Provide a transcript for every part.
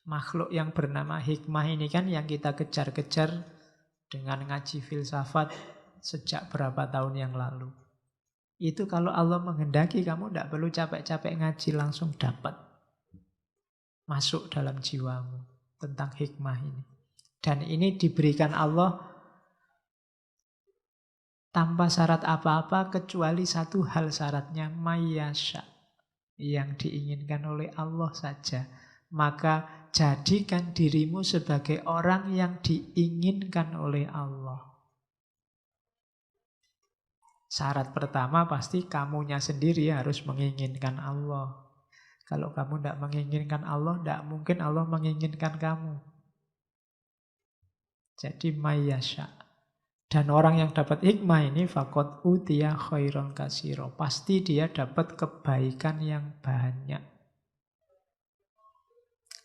Makhluk yang bernama hikmah ini kan yang kita kejar-kejar dengan ngaji filsafat sejak berapa tahun yang lalu. Itu kalau Allah menghendaki kamu tidak perlu capek-capek ngaji, langsung dapat. Masuk dalam jiwamu tentang hikmah ini. Dan ini diberikan Allah tanpa syarat apa-apa kecuali satu hal syaratnya, mayyasha. Yang diinginkan oleh Allah saja. Maka jadikan dirimu sebagai orang yang diinginkan oleh Allah. Syarat pertama pasti kamunya sendiri harus menginginkan Allah. Kalau kamu tidak menginginkan Allah, tidak mungkin Allah menginginkan kamu. Jadi mayyasha. Dan orang yang dapat hikmah ini faqad utiya khairon katsira. Pasti dia dapat kebaikan yang banyak.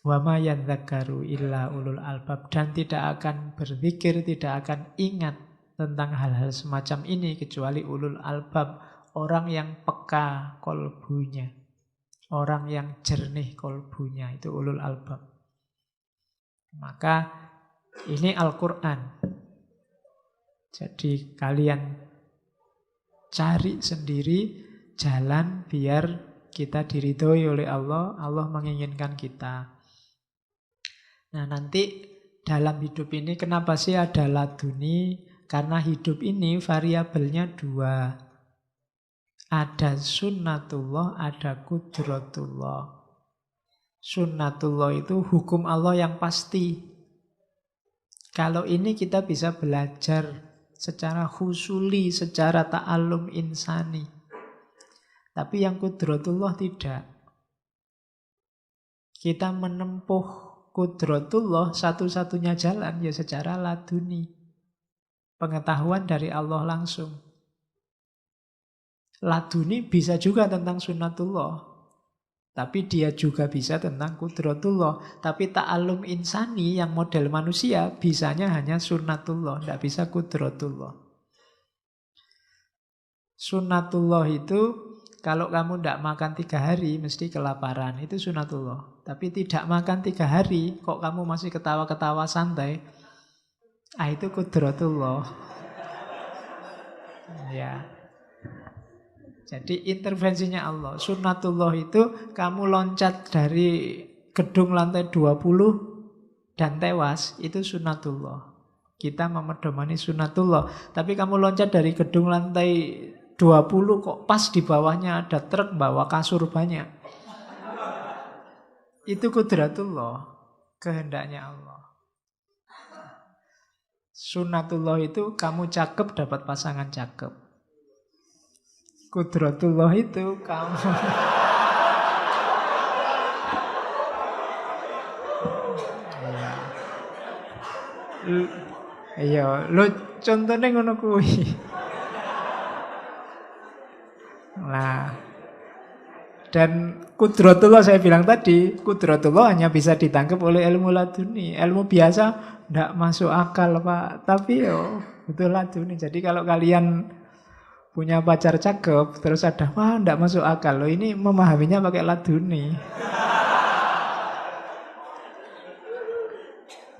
Wa ma yadzakkaru illa ulul albab. Dan tidak akan berzikir, tidak akan ingat tentang hal-hal semacam ini kecuali ulul albab, orang yang peka kolbunya, orang yang jernih kolbunya, itu ulul albab. Maka ini Al-Quran. Jadi kalian cari sendiri jalan biar kita diridhoi oleh Allah, Allah menginginkan kita. Nah nanti dalam hidup ini kenapa sih ada laduni? Karena hidup ini variabelnya dua. Ada sunnatullah, ada kudratullah. Sunnatullah itu hukum Allah yang pasti. Kalau ini kita bisa belajar secara khusuli, secara ta'allum insani. Tapi yang kudratullah tidak. Kita menempuh kudratullah satu-satunya jalan ya secara laduni. Pengetahuan dari Allah langsung. Laduni bisa juga tentang sunnatullah. Tapi dia juga bisa tentang kudratullah. Tapi ta'allum insani yang model manusia bisanya hanya sunnatullah, tidak bisa kudratullah. Sunnatullah itu kalau kamu tidak makan 3 hari mesti kelaparan, itu sunnatullah. Tapi tidak makan 3 hari kok kamu masih ketawa-ketawa santai, itu kudratullah. Ya. Jadi intervensinya Allah. Sunnatullah itu kamu loncat dari gedung lantai 20 dan tewas, itu sunnatullah. Kita memedomani sunnatullah. Tapi kamu loncat dari gedung lantai 20 kok pas di bawahnya ada truk bawa kasur banyak. Itu kudratullah, kehendaknya Allah. Sunnatullah itu kamu cakep dapat pasangan cakep. Kudratullah itu kamu iya, lo contohnya ngono kuwi. Nah, dan kudratullah saya bilang tadi, kudratullah hanya bisa ditangkap oleh ilmu laduni. Ilmu biasa ndak masuk akal, Pak. Tapi betul laduni. Jadi kalau kalian punya pacar cakep, terus ada, wah ndak masuk akal loh, ini memahaminya pakai laduni.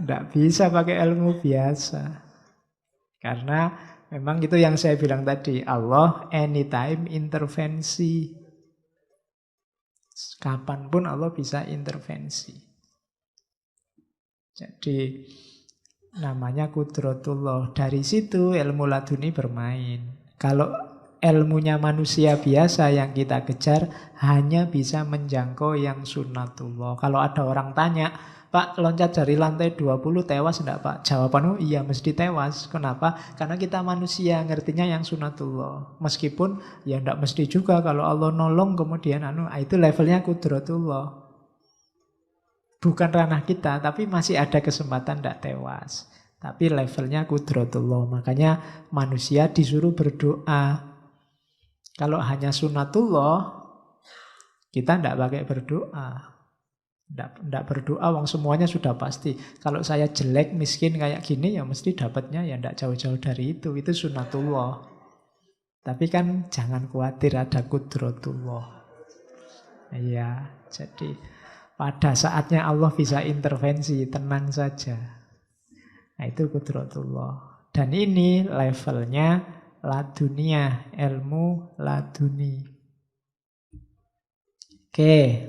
Ndak bisa pakai ilmu biasa. Karena memang itu yang saya bilang tadi, Allah anytime intervensi. Kapanpun Allah bisa intervensi. Jadi namanya kudratullah. Dari situ ilmu laduni bermain. Kalau ilmunya manusia biasa yang kita kejar hanya bisa menjangkau yang sunnatullah. Kalau ada orang tanya, Pak loncat dari lantai 20 tewas enggak Pak? Jawabanmu iya mesti tewas. Kenapa? Karena kita manusia ngertinya yang sunnatullah. Meskipun ya enggak mesti juga kalau Allah nolong kemudian itu levelnya kudratullah. Bukan ranah kita, tapi masih ada kesempatan enggak tewas. Tapi levelnya kudratullah. Makanya manusia disuruh berdoa. Kalau hanya sunnatullah, kita tidak pakai berdoa. Tidak berdoa, wong semuanya sudah pasti. Kalau saya jelek, miskin kayak gini, ya mesti dapatnya ya tidak jauh-jauh dari itu. Itu sunnatullah. Tapi kan jangan khawatir, ada kudratullah. Iya, jadi Pada saatnya Allah bisa intervensi, tenang saja. Nah itu kudratullah. Dan ini levelnya laduniah, ilmu laduni. Oke,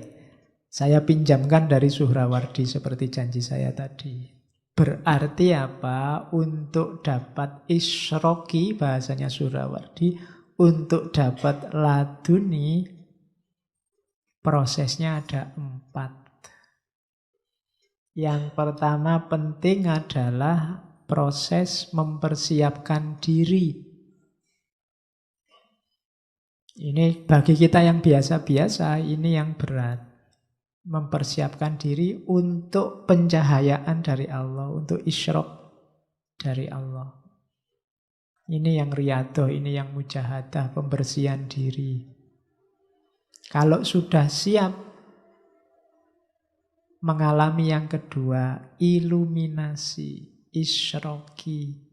saya pinjamkan dari Suhrawardi seperti janji saya tadi. Berarti apa? Untuk dapat isroki, bahasanya Suhrawardi, untuk dapat laduni, prosesnya ada 4. Yang pertama penting adalah proses mempersiapkan diri. Ini bagi kita yang biasa-biasa, ini yang berat. Mempersiapkan diri untuk pencahayaan dari Allah, untuk isyraq dari Allah. Ini yang riyadhah, ini yang mujahadah, pembersihan diri. Kalau sudah siap mengalami yang kedua, iluminasi, isyraqi.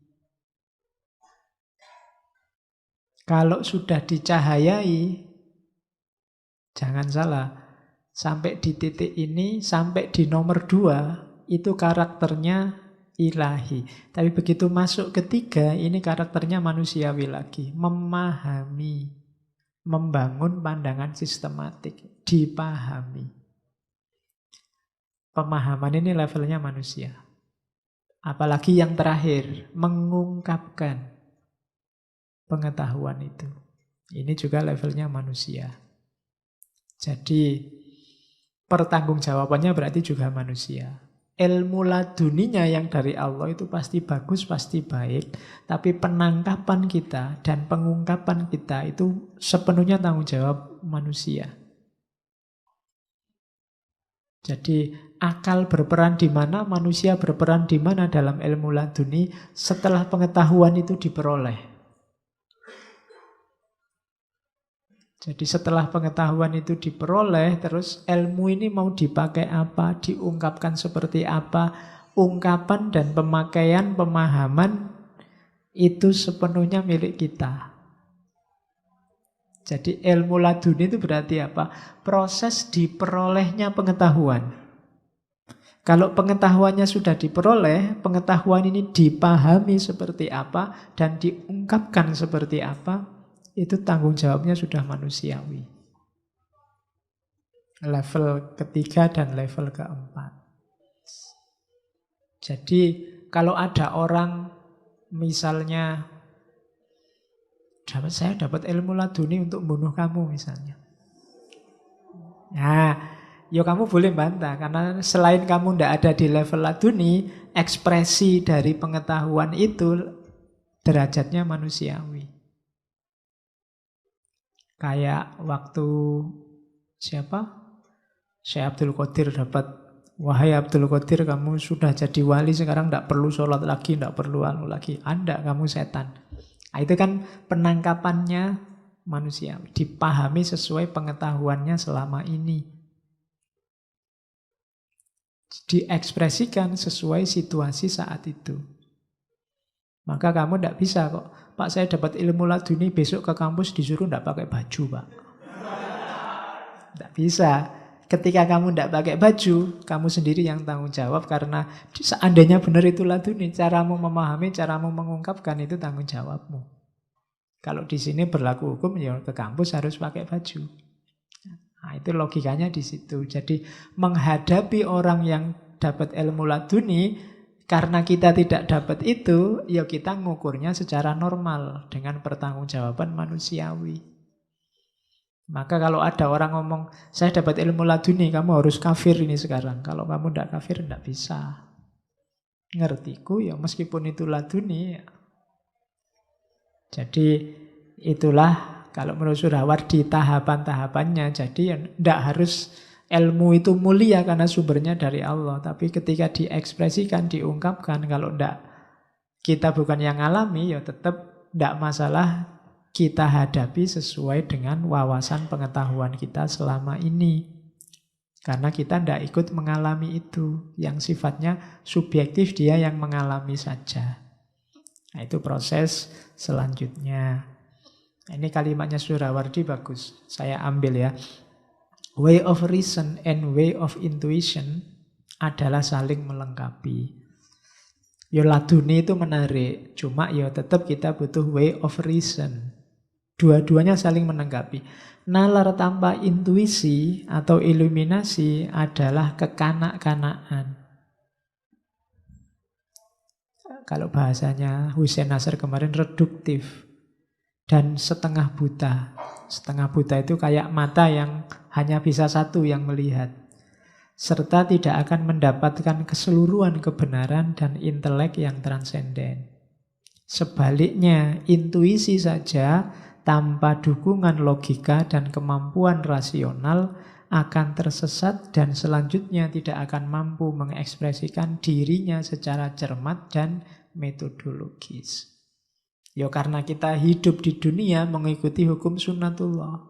Kalau sudah dicahayai, jangan salah, sampai di titik ini, sampai di nomor 2, itu karakternya ilahi. Tapi begitu masuk ketiga, ini karakternya manusiawi lagi. Memahami, membangun pandangan sistematik, dipahami. Pemahaman ini levelnya manusia. Apalagi yang terakhir, mengungkapkan pengetahuan itu. Ini juga levelnya manusia. Jadi pertanggungjawabannya berarti juga manusia. Ilmu laduninya yang dari Allah itu pasti bagus, pasti baik. Tapi penangkapan kita dan pengungkapan kita itu sepenuhnya tanggung jawab manusia. Jadi akal berperan di mana, manusia berperan di mana dalam ilmu laduni setelah pengetahuan itu diperoleh. Jadi setelah pengetahuan itu diperoleh, terus ilmu ini mau dipakai apa, diungkapkan seperti apa, ungkapan dan pemakaian, pemahaman itu sepenuhnya milik kita. Jadi ilmu laduni itu berarti apa? Proses diperolehnya pengetahuan. Kalau pengetahuannya sudah diperoleh, pengetahuan ini dipahami seperti apa dan diungkapkan seperti apa, itu tanggung jawabnya sudah manusiawi. Level ketiga dan level keempat. Jadi kalau ada orang misalnya, saya dapat ilmu laduni untuk membunuh kamu misalnya. Nah, ya kamu boleh bantah, karena selain kamu tidak ada di level laduni, ekspresi dari pengetahuan itu derajatnya manusiawi. Kayak waktu siapa? Syekh Abdul Qadir dapat, wahai Abdul Qadir, kamu sudah jadi wali, sekarang tidak perlu sholat lagi, tidak perlu anu lagi. Anda, kamu setan. Nah, itu kan penangkapannya manusia, dipahami sesuai pengetahuannya selama ini. Diekspresikan sesuai situasi saat itu. Maka kamu tidak bisa kok, Pak saya dapat ilmu laduni, besok ke kampus disuruh tidak pakai baju Pak. Tidak bisa. Ketika kamu tidak pakai baju, kamu sendiri yang tanggung jawab, karena seandainya benar itu laduni, caramu memahami, caramu mengungkapkan itu tanggung jawabmu. Kalau di sini berlaku hukum, ya ke kampus harus pakai baju. Nah, itu logikanya di situ. Jadi menghadapi orang yang dapat ilmu laduni, karena kita tidak dapat itu, ya kita ngukurnya secara normal dengan pertanggungjawaban manusiawi. Maka kalau ada orang ngomong, saya dapat ilmu laduni, kamu harus kafir ini sekarang. Kalau kamu tidak kafir, tidak bisa. Ngertiku ya meskipun itu laduni. Ya. Jadi itulah kalau menurut Suhrawardi tahapan-tahapannya. Jadi tidak harus ilmu itu mulia karena sumbernya dari Allah. Tapi ketika diekspresikan, diungkapkan, kalau tidak, kita bukan yang alami, ya tetap tidak masalah. Kita hadapi sesuai dengan wawasan pengetahuan kita selama ini. Karena kita tidak ikut mengalami itu. Yang sifatnya subjektif, dia yang mengalami saja. Nah, itu proses selanjutnya. Ini kalimatnya Suhrawardi bagus. Saya ambil ya. way of reason and way of intuition adalah saling melengkapi. Ya laduni itu menarik, cuma ya tetap kita butuh way of reason. Dua-duanya saling melengkapi. Nalar tanpa intuisi atau iluminasi adalah kekanak-kanakan. Kalau bahasanya Hussein Nasr kemarin reduktif dan setengah buta. Setengah buta itu kayak mata yang hanya bisa satu yang melihat. Serta tidak akan mendapatkan keseluruhan kebenaran dan intelek yang transenden. Sebaliknya, intuisi saja tanpa dukungan logika dan kemampuan rasional akan tersesat dan selanjutnya tidak akan mampu mengekspresikan dirinya secara cermat dan metodologis. Ya karena kita hidup di dunia mengikuti hukum sunnatullah.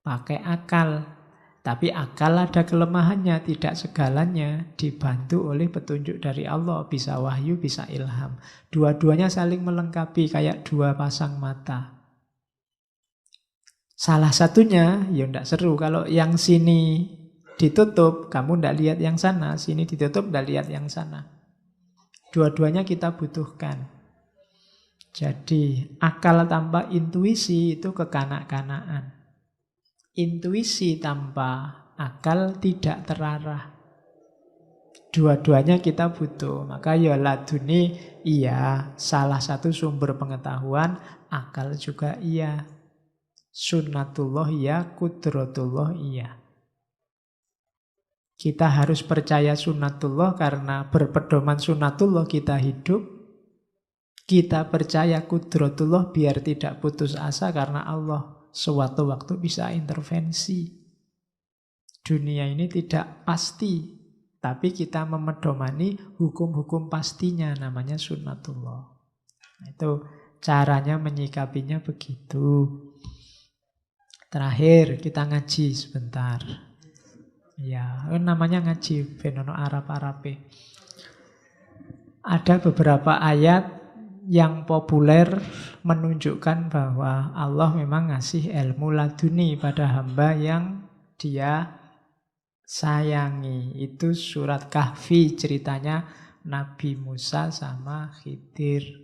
Pakai akal. Tapi akal ada kelemahannya, tidak segalanya dibantu oleh petunjuk dari Allah. Bisa wahyu, bisa ilham. Dua-duanya saling melengkapi kayak dua pasang mata. Salah satunya, ya tidak seru. Kalau yang sini ditutup, kamu tidak lihat yang sana. Sini ditutup, tidak lihat yang sana. Dua-duanya kita butuhkan. Jadi akal tanpa intuisi itu kekanak-kanakan. Intuisi tanpa akal tidak terarah. Dua-duanya kita butuh. Maka ya laduni iya, salah satu sumber pengetahuan, akal juga iya. Sunnatullah iya, kudratullah iya. Kita harus percaya sunnatullah karena berpedoman sunnatullah kita hidup. Kita percaya kudratullah biar tidak putus asa karena Allah suatu waktu bisa intervensi. Dunia ini tidak pasti, tapi kita memedomani hukum-hukum pastinya, namanya sunnatullah. Itu caranya menyikapinya begitu. Terakhir kita ngaji sebentar. Ya, namanya ngaji benono Arab-Arabe. Ada beberapa ayat yang populer menunjukkan bahwa Allah memang ngasih ilmu laduni pada hamba yang dia sayangi. Itu surat Kahfi, ceritanya Nabi Musa sama Khidir.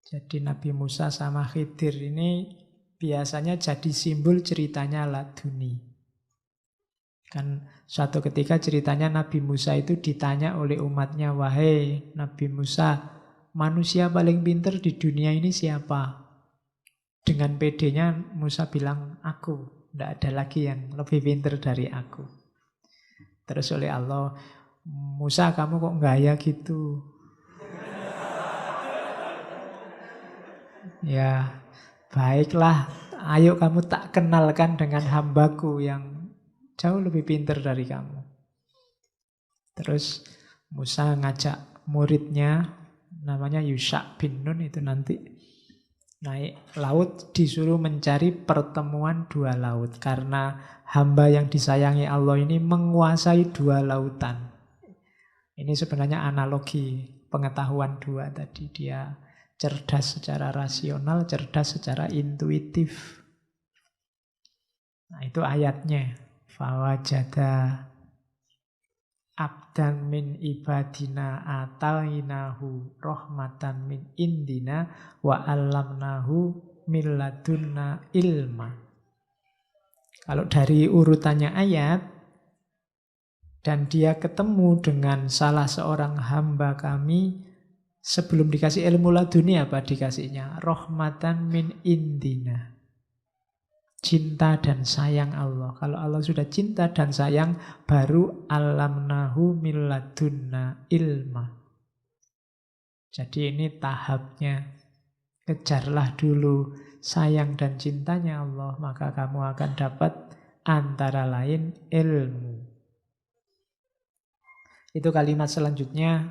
Jadi Nabi Musa sama Khidir ini biasanya jadi simbol ceritanya laduni. Kan suatu ketika ceritanya Nabi Musa itu ditanya oleh umatnya, wahai Nabi Musa, manusia paling pintar di dunia ini siapa? Dengan pedenya Musa bilang, aku. Tidak ada lagi yang lebih pintar dari aku. Terus oleh Allah, Musa kamu kok gaya gitu? Ya, baiklah, ayo kamu tak kenalkan dengan hambaku yang jauh lebih pintar dari kamu. Terus Musa ngajak muridnya, namanya Yusha bin Nun, itu nanti naik laut disuruh mencari pertemuan dua laut. Karena hamba yang disayangi Allah ini menguasai dua lautan. Ini sebenarnya analogi pengetahuan dua tadi. Dia cerdas secara rasional, cerdas secara intuitif. Nah itu ayatnya. Fawajada abdan min ibadina atainahu rahmatan min indina wa allamnahu min ladunna ilma. Kalau dari urutannya ayat, dan dia ketemu dengan salah seorang hamba kami, sebelum dikasih ilmu laduni apa dikasihnya? Rahmatan min indina. Cinta dan sayang Allah. Kalau Allah sudah cinta dan sayang, baru alamnahu min ladunna ilma. Jadi ini tahapnya. Kejarlah dulu sayang dan cintanya Allah, maka kamu akan dapat antara lain ilmu. Itu kalimat selanjutnya.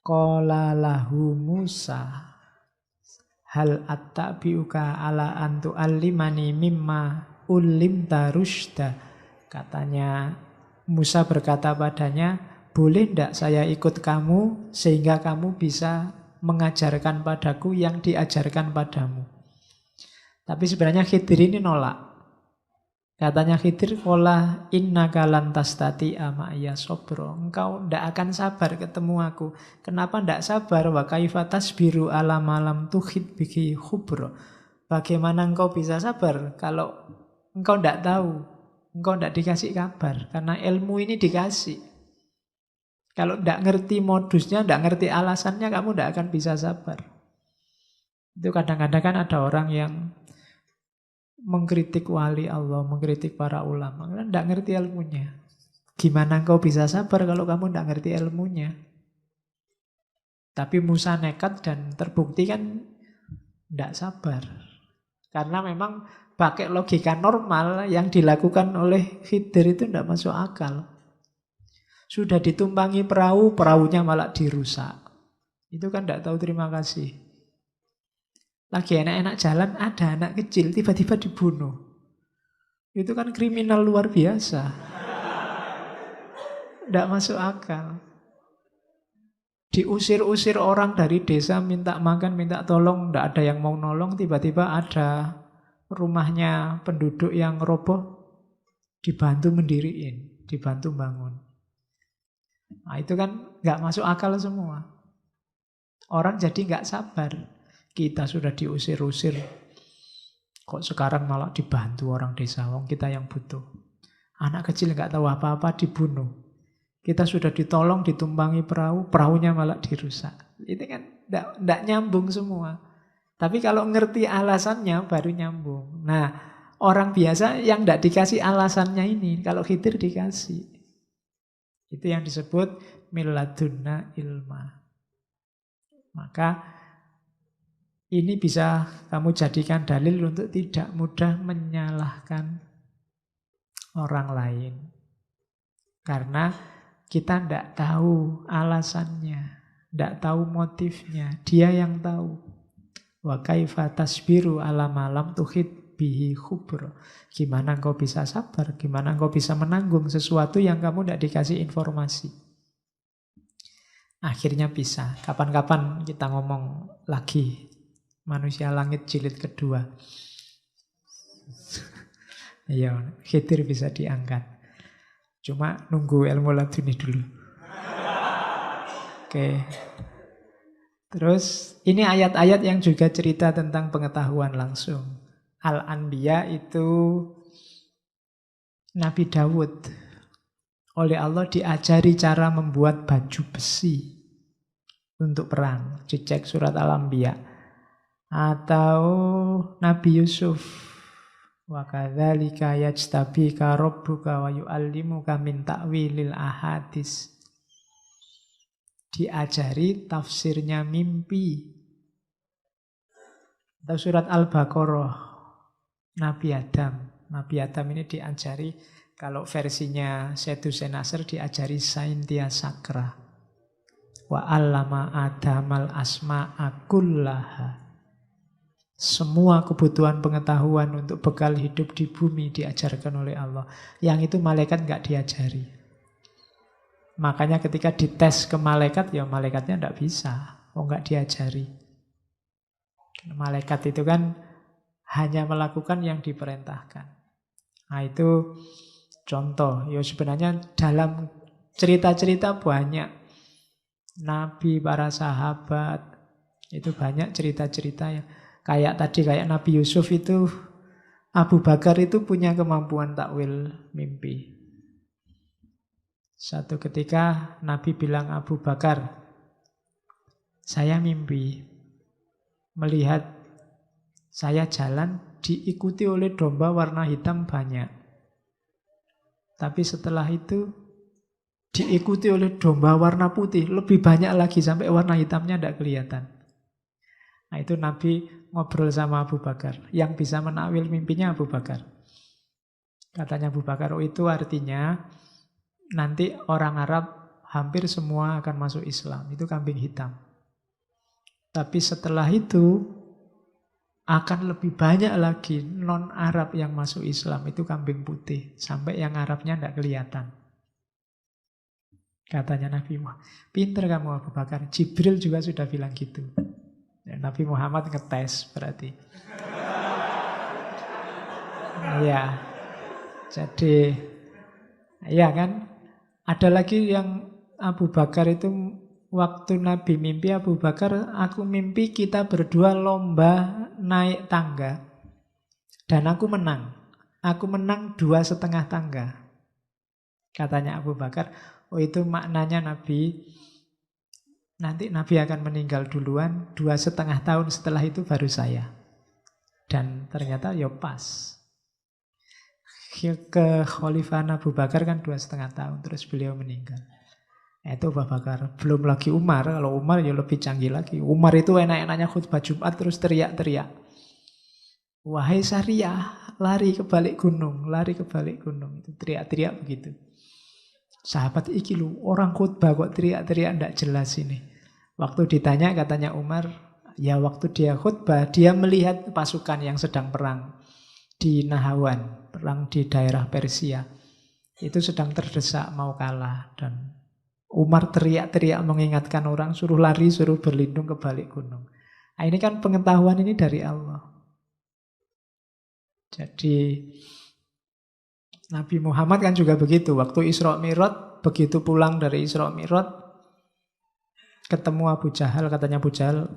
Qala lahu Musa hal attabi'uka ala antu allimani mimma ulimta rusyda. Katanya Musa berkata padanya, boleh tidak saya ikut kamu sehingga kamu bisa mengajarkan padaku yang diajarkan padamu. Tapi sebenarnya Khidir ini nolak. Katanya Khidir, "Qala innaka lan tastati'a ma'iya sabra." Engkau ndak akan sabar ketemu aku. Kenapa ndak sabar? Wa kaifa tasbiru ala malam tuhid bihi khubra. Bagaimana engkau bisa sabar kalau engkau ndak tahu, engkau ndak dikasih kabar, karena ilmu ini dikasih. Kalau ndak ngerti modusnya, ndak ngerti alasannya, kamu ndak akan bisa sabar. Itu kadang-kadang kan ada orang yang mengkritik wali Allah, mengkritik para ulama, karena tidak ngerti ilmunya. Gimana engkau bisa sabar kalau kamu tidak ngerti ilmunya? Tapi Musa nekat dan terbukti kan tidak sabar. Karena memang pakai logika normal yang dilakukan oleh Khidir itu tidak masuk akal. Sudah ditumpangi perahu, perahunya malah dirusak. Itu kan tidak tahu terima kasih. Lagi enak-enak jalan, ada anak kecil, tiba-tiba dibunuh. Itu kan kriminal luar biasa. Tidak masuk akal. Diusir-usir orang dari desa, minta makan, minta tolong, tidak ada yang mau nolong, tiba-tiba ada rumahnya penduduk yang roboh, dibantu mendiriin, dibantu bangun. Nah itu kan nggak masuk akal semua. Orang jadi nggak sabar. Kita sudah diusir-usir, kok sekarang malah dibantu orang desa, wong kita yang butuh. Anak kecil nggak tahu apa-apa dibunuh. Kita sudah ditolong, ditumpangi perahu, perahunya malah dirusak. Itu kan nggak nyambung semua. Tapi kalau ngerti alasannya baru nyambung. Nah, orang biasa yang nggak dikasih alasannya ini, kalau Khidir dikasih. Itu yang disebut miladunna ilma. Maka ini bisa kamu jadikan dalil untuk tidak mudah menyalahkan orang lain. Karena kita tidak tahu alasannya, tidak tahu motifnya, dia yang tahu. Wa kaifa tasbiru ala malam tuhid bihi khubra. Gimana engkau bisa sabar, gimana engkau bisa menanggung sesuatu yang kamu tidak dikasih informasi. Akhirnya bisa. Kapan-kapan kita ngomong lagi Manusia Langit jilid kedua. Iya, Khidir bisa diangkat. Cuma nunggu ilmu laduni dulu. Oke. Terus ini ayat-ayat yang juga cerita tentang pengetahuan langsung. Al-Anbiya itu Nabi Dawud. Oleh Allah diajari cara membuat baju besi untuk perang. Dicek surat Al-Anbiya. Atau Nabi Yusuf, wa kadzalika yajtabika rabbuka wa yu'allimuka min ta'wilil ahadits. Diajari tafsirnya mimpi. Atau surat Al-Baqarah, Nabi Adam. Nabi Adam ini diajari, kalau versinya Syed Hussein Nasr diajari Saintia Sakra. Wa 'allama Adamal asma'a kullaha. Semua kebutuhan pengetahuan untuk bekal hidup di bumi diajarkan oleh Allah. Yang itu malaikat nggak diajari. Makanya ketika dites ke malaikat, ya malaikatnya nggak bisa. Nggak diajari. Malaikat itu kan hanya melakukan yang diperintahkan. Nah itu contoh. Ya sebenarnya dalam cerita-cerita banyak. Nabi, para sahabat, itu banyak cerita-cerita yang kayak tadi, kayak Nabi Yusuf itu, Abu Bakar itu punya kemampuan takwil mimpi. Satu ketika Nabi bilang, Abu Bakar, saya mimpi melihat saya jalan diikuti oleh domba warna hitam banyak. Tapi setelah itu diikuti oleh domba warna putih, lebih banyak lagi sampai warna hitamnya tidak kelihatan. Nah itu Nabi ngobrol sama Abu Bakar. Yang bisa menakwil mimpinya Abu Bakar. Katanya Abu Bakar, oh itu artinya nanti orang Arab hampir semua akan masuk Islam. Itu kambing hitam. Tapi setelah itu akan lebih banyak lagi non-Arab yang masuk Islam. Itu kambing putih. Sampai yang Arabnya tidak kelihatan. Katanya Nabi Muhammad, pinter kamu Abu Bakar. Jibril juga sudah bilang gitu. Ya, Nabi Muhammad ngetes berarti. Iya. Jadi, iya kan? Ada lagi yang Abu Bakar itu waktu Nabi mimpi Abu Bakar, aku mimpi kita berdua lomba naik tangga. Dan aku menang. Aku menang 2,5 tangga. Katanya Abu Bakar, oh itu maknanya Nabi, nanti Nabi akan meninggal duluan, 2,5 tahun setelah itu baru saya. Dan ternyata ya pas. Kekhalifahan Abu Bakar kan 2,5 tahun, terus beliau meninggal. Itu Abu Bakar. Belum lagi Umar, kalau Umar ya lebih canggih lagi. Umar itu enak-enaknya khutbah Jumat terus teriak-teriak. Wahai Syariah, lari ke balik gunung, lari ke balik gunung. Itu teriak-teriak begitu. Sahabat iki lu, orang khutbah kok teriak-teriak ndak jelas ini. Waktu ditanya katanya Umar, ya waktu dia khutbah, dia melihat pasukan yang sedang perang di Nahawan, perang di daerah Persia. Itu sedang terdesak mau kalah. Dan Umar teriak-teriak mengingatkan orang, suruh lari, suruh berlindung ke balik gunung. Nah, ini kan pengetahuan ini dari Allah. Jadi Nabi Muhammad kan juga begitu. Waktu Isra Mi'raj, begitu pulang dari Isra Mi'raj, ketemu Abu Jahal, katanya Abu Jahal,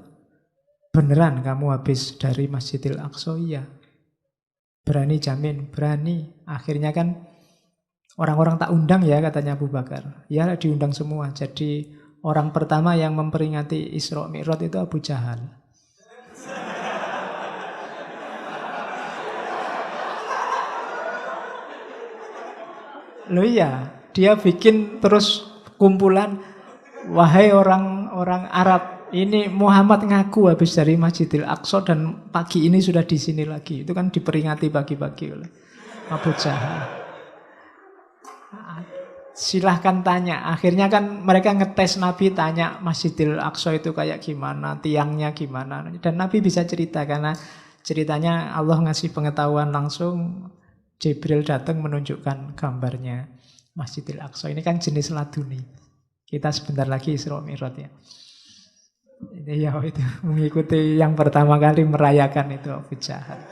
beneran kamu habis dari Masjidil Aqsa? Iya. Berani jamin? Berani. Akhirnya kan orang-orang tak undang ya, katanya Abu Bakar. Ya diundang semua. Jadi orang pertama yang memperingati Isra Mi'raj itu Abu Jahal. Loh iya, dia bikin terus kumpulan, wahai orang-orang Arab, ini Muhammad ngaku habis dari Masjidil Aqsa dan pagi ini sudah di sini lagi. Itu kan diperingati pagi-pagi oleh Abu Jahal. Silahkan tanya. Akhirnya kan mereka ngetes Nabi, tanya Masjidil Aqsa itu kayak gimana, tiangnya gimana. Dan Nabi bisa cerita karena ceritanya Allah ngasih pengetahuan langsung. Jibril datang menunjukkan gambarnya Masjidil Aqsa. Ini kan jenis laduni. Kita sebentar lagi Isra Mi'raj ya. Ya itu mengikuti yang pertama kali merayakan itu Abu Jahal.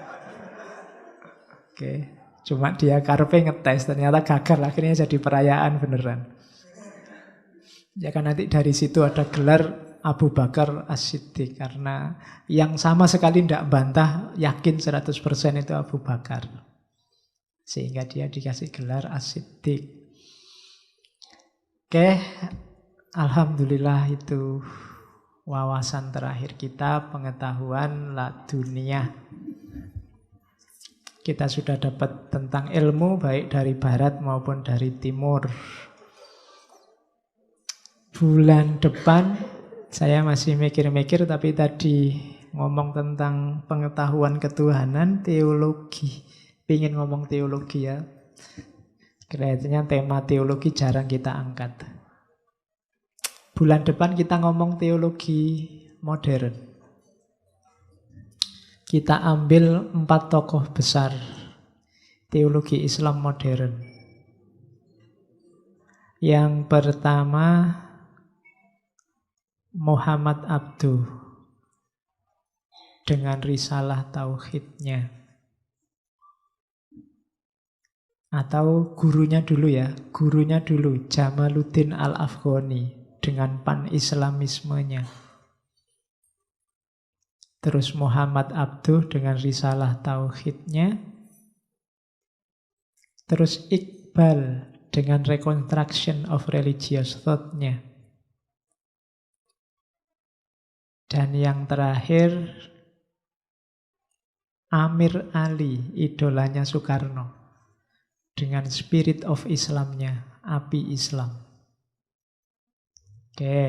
Oke, cuma dia karpe ngetes, ternyata gagal, akhirnya jadi perayaan beneran. Ya kan nanti dari situ ada gelar Abu Bakar As-Siddiq, karena yang sama sekali tidak bantah, yakin 100% itu Abu Bakar. Sehingga dia dikasih gelar As-Siddiq. Oke, alhamdulillah itu wawasan terakhir kita, pengetahuan laduniah. Kita sudah dapat tentang ilmu baik dari barat maupun dari timur. Bulan depan saya masih mikir-mikir, tapi tadi ngomong tentang pengetahuan ketuhanan, teologi. Pingin ngomong teologi ya. Kelihatannya tema teologi jarang kita angkat. Bulan depan kita ngomong teologi modern. Kita ambil 4 tokoh besar teologi Islam modern. Yang pertama Muhammad Abduh dengan risalah tauhidnya. Atau gurunya dulu ya, gurunya dulu Jamaluddin Al-Afghani dengan pan-islamismenya. Terus Muhammad Abduh dengan risalah tauhidnya. Terus Iqbal dengan reconstruction of religious thought-nya. Dan yang terakhir Amir Ali, idolanya Soekarno. Dengan spirit of Islamnya, api Islam. Oke,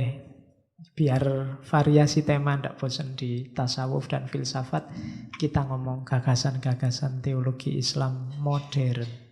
biar variasi tema tidak bosan di tasawuf dan filsafat, kita ngomong gagasan-gagasan teologi Islam modern.